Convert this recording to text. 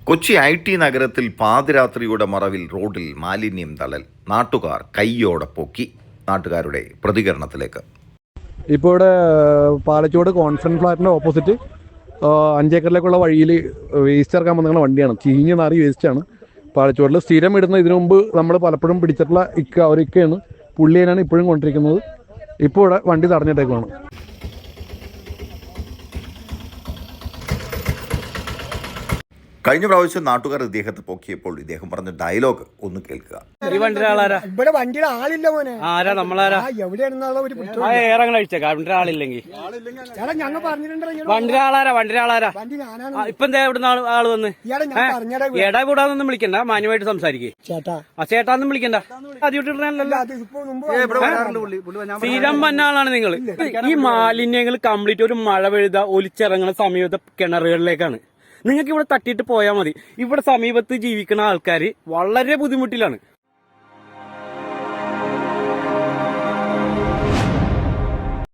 Kochi IT നഗരത്തിൽ പാതിരാത്രിയുടെ മറവിൽ റോഡിൽ മാലിന്യം തള്ളൽ നാട്ടുകാർ കയ്യോടെ പൊക്കി. നാട്ടുകാരുടെ പ്രതികരണത്തിലേക്ക്. ഇപ്പോൾ ഇവിടെ പാലച്ചോട് കോൺഫറൻസ് ഫ്ലാറ്റിൻ്റെ ഓപ്പോസിറ്റ് 5 ഏക്കറിലേക്കുള്ള വഴിയിൽ വേസ്റ്റ് ഇറക്കാൻ വന്നിരുന്ന വണ്ടിയാണ്. ചീഞ്ഞ് നാറി വേസ്റ്റാണ് പാലച്ചോടിൽ സ്ഥിരം ഇടുന്ന. ഇതിനു മുമ്പ് നമ്മൾ പലപ്പോഴും പിടിച്ചിട്ടുള്ള അവരൊക്കെയാണ്. പുള്ളിയാണ് ഇപ്പോഴും കൊണ്ടിരിക്കുന്നത്. ഇപ്പോൾ ഇവിടെ വണ്ടി തടഞ്ഞിട്ടേക്കുവാണ്. കഴിഞ്ഞ പ്രാവശ്യം നാട്ടുകാർ ഇദ്ദേഹത്തെ പൊക്കിയപ്പോൾ ഇദ്ദേഹം പറഞ്ഞ ഡയലോഗ് ഒന്ന് കേൾക്കുക. ഇവിടെ വണ്ടിയുടെ ആളില്ല മോനെ. ആരാ നമ്മളാരാ എവിടെയാണെന്നുള്ള ഒരു ഏറെങ്ങനെ കഴിച്ചേക്കാം. വണ്ടിയുടെ ആളില്ലെങ്കിൽ ഞങ്ങൾ പറഞ്ഞിട്ടുണ്ടോ വണ്ടിയുടെ ആളാരാ വണ്ടി ഞാനാണ്. ഇപ്പൊ എന്താ എവിടുന്ന് ആള് വന്ന് എടാ കൂടാന്നൊന്നും വിളിക്കണ്ട, മാന്യമായിട്ട് സംസാരിക്കേ. ചേട്ടാ ചേട്ടാന്നും വിളിക്കണ്ട. ആദ്യമായിട്ടില്ലല്ലോ, സ്ഥിരം വന്ന ആളാണ് നിങ്ങൾ. ഈ മാലിന്യങ്ങൾ കംപ്ലീറ്റ് ഒരു മഴ പെയ്ത ഒലിച്ചിറങ്ങുന്ന സമയത്ത് കിണറുകളിലേക്കാണ്. നിങ്ങൾക്ക് ഇവിടെ തട്ടിയിട്ട് പോയാൽ മതി. ഇവിടെ സമീപത്ത് ജീവിക്കുന്ന ആൾക്കാർ വളരെ ബുദ്ധിമുട്ടിലാണ്.